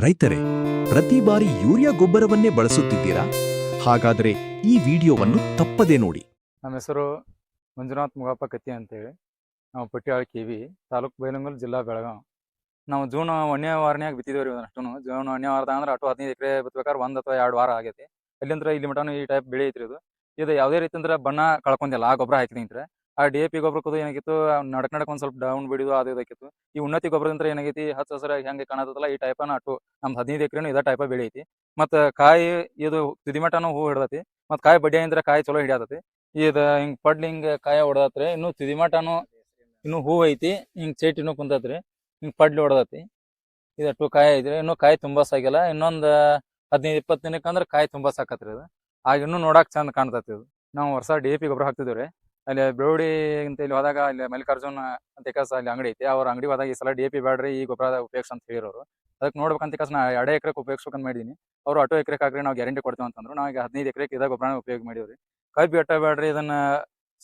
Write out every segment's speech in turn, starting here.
ರೈತರೇ, ಪ್ರತಿ ಬಾರಿ ಯೂರಿಯಾ ಗೊಬ್ಬರವನ್ನೇ ಬಳಸುತ್ತಿದ್ದೀರಾ? ಹಾಗಾದರೆ ಈ ವಿಡಿಯೋವನ್ನು ತಪ್ಪದೇ ನೋಡಿ. ನಮ್ಮ ಹೆಸರು ಮಂಜುನಾಥ್ ಮುಗಪ್ಪ ಕತ್ತಿ ಅಂತೇಳಿ. ನಾವು ಪಟ್ಟಿಯಾಳ ಕಿವಿ ತಾಲೂಕು ಬೈಲಹೊಂಗಲ ಜಿಲ್ಲಾ ಬೆಳಗಾವಿ. ನಾವು ಜೂನ್ 1ನೇ ವಾರನ್ಯಾಗ ಬಿತ್ತಿದೇವ್ರಿ. ಅಷ್ಟೂ ಜೂನ್ 1ನೇ ವಾರದಾಗ ಅಂದ್ರೆ 15 ಎಕರೆ ಬಿತ್ಬೇಕಾದ್ರೆ 1 ಅಥವಾ 2 ವಾರ ಆಗೈತಿ. ಅಲ್ಲಿಂದ್ರ ಇಲ್ಲಿ ಮಟನು ಈ ಟೈಪ್ ಬೆಳೆ ಐತ್ರಿ. ಇದು ಯಾವುದೇ ರೀತಿ ಅಂದ್ರೆ ಬಣ್ಣ ಕಳ್ಕೊಂಡಿಲ್ಲ ಆ ಗೊಬ್ಬರ ಹಾಕಿದ್ರೆ. ಆ DAP ಗೊಬ್ಬರಕ್ಕದು ಏನಾಗಿತ್ತು, ನಡಕ್ ಒಂದು ಸ್ವಲ್ಪ ಡೌನ್ ಬಿಡಿದು ಅದು ಇದಾಕಿತ್ತು. ಈ ಉನ್ನತಿ ಗೊಬ್ಬರದಂತ್ರ ಏನಾಗೈತಿ, ಹಚ್ಚ ಹಸಿರಾಗಿ ಹೆಂಗೆ ಕಾಣತಲ್ಲ ಈ ಟೈಪನ ಅಟ್ಟು ನಮ್ದು 15 ಎಕರೆನೂ ಇದೇ ಟೈಪ ಬೆಳೆ ಐತಿ. ಮತ್ತು ಕಾಯಿ ಇದು ತುದಿಮಟನೂ ಹೂ ಹಿಡ್ದತಿ, ಮತ್ತು ಕಾಯಿ ಬಡ್ಡಿ ಅಂದ್ರೆ ಕಾಯಿ ಚಲೋ ಹಿಡಿಯತತಿ. ಇದು ಹಿಂಗೆ ಪಡ್ಲಿ ಹಿಂಗೆ ಕಾಯಿ ಹೊಡೆದತ್ರಿ. ಇನ್ನು ತುದಿಮಟನು ಇನ್ನು ಹೂ ಐತಿ, ಹಿಂಗೆ ಚೇಟಿನೂ ಕುಂತತ್ರಿ, ಹಿಂಗೆ ಪಡ್ಲಿ ಹೊಡೆದತಿ. ಇದಟ್ಟು ಕಾಯಿ ಐತ್ರಿ. ಇನ್ನೂ ಕಾಯಿ ತುಂಬಾ ಸಾಗಿಲ್ಲ. ಇನ್ನೊಂದು 15-20 ದಿನಕ್ಕೆ ಅಂದ್ರೆ ಕಾಯಿ ತುಂಬಾ ಸಾಕತ್ರಿ. ಇದು ಆಗ ಇನ್ನೂ ನೋಡಕ್ ಚಂದ ಕಾಣ್ತತಿ. ಇದು ನಾವು ವರ್ಷ DAP ಗೊಬ್ಬರ ಹಾಕ್ತಿದ್ವಿ ರೀ. ಅಲ್ಲಿ ಬೆಳವಡಿ ಅಂತ ಇಲ್ಲಿ ಹೋದಾಗ ಅಲ್ಲಿ ಮಲ್ಲಿಕಾರ್ಜುನ್ ಅಂತ ಅಲ್ಲಿ ಅಂಗಡಿ ಐತಿ. ಅವ್ರ ಅಂಗಡಿ ಹೋದಾಗ ಈ ಸಲ DAP ಬ್ಯಾಡ್ರಿ, ಈ ಗೊಬ್ಬರ ಉಪಯೋಗಿಸ್ ಅಂತ ಹೇಳಿರೋರು. ಅದಕ್ಕೆ ನೋಡ್ಬೇಕಂತ ನಾ 2 ಎಕರೆಗೆ ಉಪಯೋಗಿಸ್ಬೇಕಂತ ಮಾಡಿದೀನಿ. ಅವ್ರು 8 ಎಕರೆಗೆ ಹಾಕ್ರಿ ನಾವು ಗ್ಯಾರಂಟಿ ಕೊಡ್ತೀವಿ ಅಂತಂದ್ರು. ನಾವು ಈಗ 15 ಎಕರೆಗೆ ಇದೇ ಗೊಬ್ಬರನ ಉಪಯೋಗ ಮಾಡಿವ್ರಿ. ಕಬ್ಬಿ ಅಟ್ಟ ಬ್ಯಾಡ್ರಿ, ಇದನ್ನ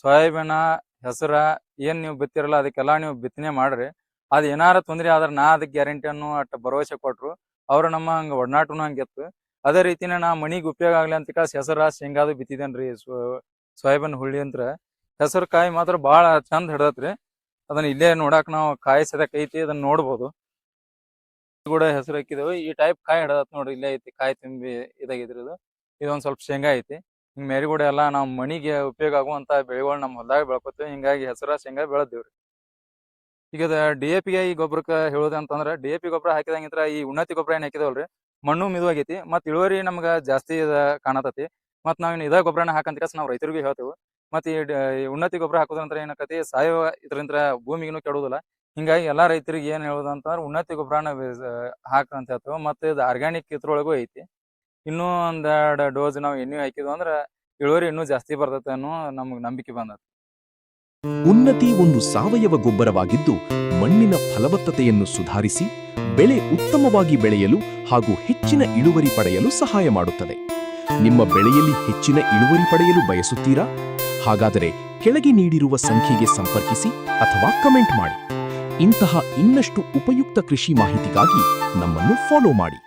ಸೋಯಾಬೀನ, ಹೆಸರ ಏನ್ ನೀವು ಬಿತ್ತಿರಲ್ಲ ಅದಕ್ಕೆಲ್ಲ ನೀವು ಬಿತ್ತನೆ ಮಾಡ್ರಿ. ಅದು ಏನಾರ ತೊಂದರೆ ಆದ್ರೆ ನಾ ಅದಕ್ಕೆ ಗ್ಯಾರಂಟಿಯನ್ನು ಅಟ್ಟ ಭರವಸೆ ಕೊಟ್ರು. ಅವ್ರು ನಮ್ಮ ಹಂಗೆ ಒಡನಾಟನು ಹಂಗಿತ್ತು. ಅದೇ ರೀತಿನೇ ನಾ ಮನಿಗೆ ಉಪಯೋಗ ಆಗ್ಲಿ ಅಂತ ಹೆಸರ ಶೇಂಗಾದು ಬಿತ್ತಿದೇನ್ರಿ. ಸೋಯಾಬೀನ್ ಹುಳ್ಳಿ ಅಂತ ಹೆಸರು ಕಾಯಿ ಮಾತ್ರ ಭಾಳ ಚಂದ ಹಿಡ್ದತ್ರಿ. ಅದನ್ನ ಇಲ್ಲೇ ನೋಡಾಕ್ ನಾವು ಕಾಯಿ ಸದ್ಯಕ್ ಐತಿ, ಅದನ್ನ ನೋಡ್ಬೋದು. ಕೂಡ ಹೆಸರು ಹಾಕಿದೇವು. ಈ ಟೈಪ್ ಕಾಯಿ ಹಿಡದತ್ ನೋಡ್ರಿ, ಇಲ್ಲೇ ಐತಿ ಕಾಯಿ ತುಂಬಿ ಇದಾಗಿದ್ರಿ. ಇದೊಂದ್ ಸ್ವಲ್ಪ ಶೇಂಗಾ ಐತಿ. ಹಿಂಗ್ ಮೇರಿಗೂಡೆ ಎಲ್ಲ ನಾವು ಮನಿಗೆ ಉಪಯೋಗ ಆಗುವಂತ ಬೆಳೆಗಳು ನಮ್ಮ ಹೊಲದಾಗ ಬೆಳ್ಕೊತೀವಿ. ಹಿಂಗಾಗಿ ಹೆಸರ ಶೇಂಗಾ ಬೆಳೆದೇವ್ರಿ. ಈಗ DAP ಈ ಗೊಬ್ಬರಕ್ಕೆ ಹೇಳೋದಂತಂದ್ರೆ, DAP ಗೊಬ್ಬರ ಹಾಕಿದಂಗಿಂತ್ರ ಈ ಉನ್ನತಿ ಗೊಬ್ಬರ ಏನ್ ಹಾಕಿದವಲ್ರಿ, ಮಣ್ಣು ಮಿದುವಾಗೈತಿ, ಮತ್ ಇಳುವರಿ ನಮ್ಗ ಜಾಸ್ತಿ ಕಾಣತತಿ. ಮತ್ ನಾವ್ ಇದೇ ಗೊಬ್ಬರನ ಹಾಕಂತ ನಾವು ರೈತರಿಗೂ ಹೇಳ್ತೇವೆ. ಮತ್ತೆ ಈ ಉನ್ನತಿ ಗೊಬ್ಬರ ಹಾಕೋದ್ರಂತ್ರ ಏನಾಕತಿ, ಸಾವಯವ ಇದರಿಂದ ಭೂಮಿಗೂ ಕೆಡುವುದಿಲ್ಲ. ಹಿಂಗಾಗಿ ಎಲ್ಲಾ ರೈತರಿಗೆ ಏನ್ ಹೇಳೋದು ಅಂತಂದ್ರೆ ಉನ್ನತಿ ಗೊಬ್ಬರನ ಹಾಕಂತ ಹೇಳ್ತೇವೆ. ಮತ್ತೆ ಇದು ಆರ್ಗ್ಯಾನಿಕ್ ಇದ್ರೊಳಗೂ ಐತಿ. ಇನ್ನೂ ಒಂದೆರಡು ಡೋಸ್ ನಾವು ಎಣ್ಣೆ ಹಾಕಿದ್ವು ಅಂದ್ರೆ ಇಳುವರಿ ಇನ್ನೂ ಜಾಸ್ತಿ ಬರ್ತೈತೆ ಅನ್ನೋ ನಮ್ಗೆ ನಂಬಿಕೆ ಬಂದೈತಿ. ಉನ್ನತಿ ಒಂದು ಸಾವಯವ ಗೊಬ್ಬರವಾಗಿದ್ದು ಮಣ್ಣಿನ ಫಲವತ್ತತೆಯನ್ನು ಸುಧಾರಿಸಿ ಬೆಳೆ ಉತ್ತಮವಾಗಿ ಬೆಳೆಯಲು ಹಾಗೂ ಹೆಚ್ಚಿನ ಇಳುವರಿ ಪಡೆಯಲು ಸಹಾಯ ಮಾಡುತ್ತದೆ. ನಿಮ್ಮ ಬೆಳೆಯಲ್ಲಿ ಹೆಚ್ಚಿನ ಇಳುವರಿ ಪಡೆಯಲು ಬಯಸುತ್ತೀರಾ? ಹಾಗಾದರೆ ಕೆಳಗೆ ನೀಡಿರುವ ಸಂಖ್ಯೆಗೆ ಸಂಪರ್ಕಿಸಿ ಅಥವಾ ಕಮೆಂಟ್ ಮಾಡಿ. ಇಂತಹ ಇನ್ನಷ್ಟು ಉಪಯುಕ್ತ ಕೃಷಿ ಮಾಹಿತಿಗಾಗಿ ನಮ್ಮನ್ನು ಫಾಲೋ ಮಾಡಿ.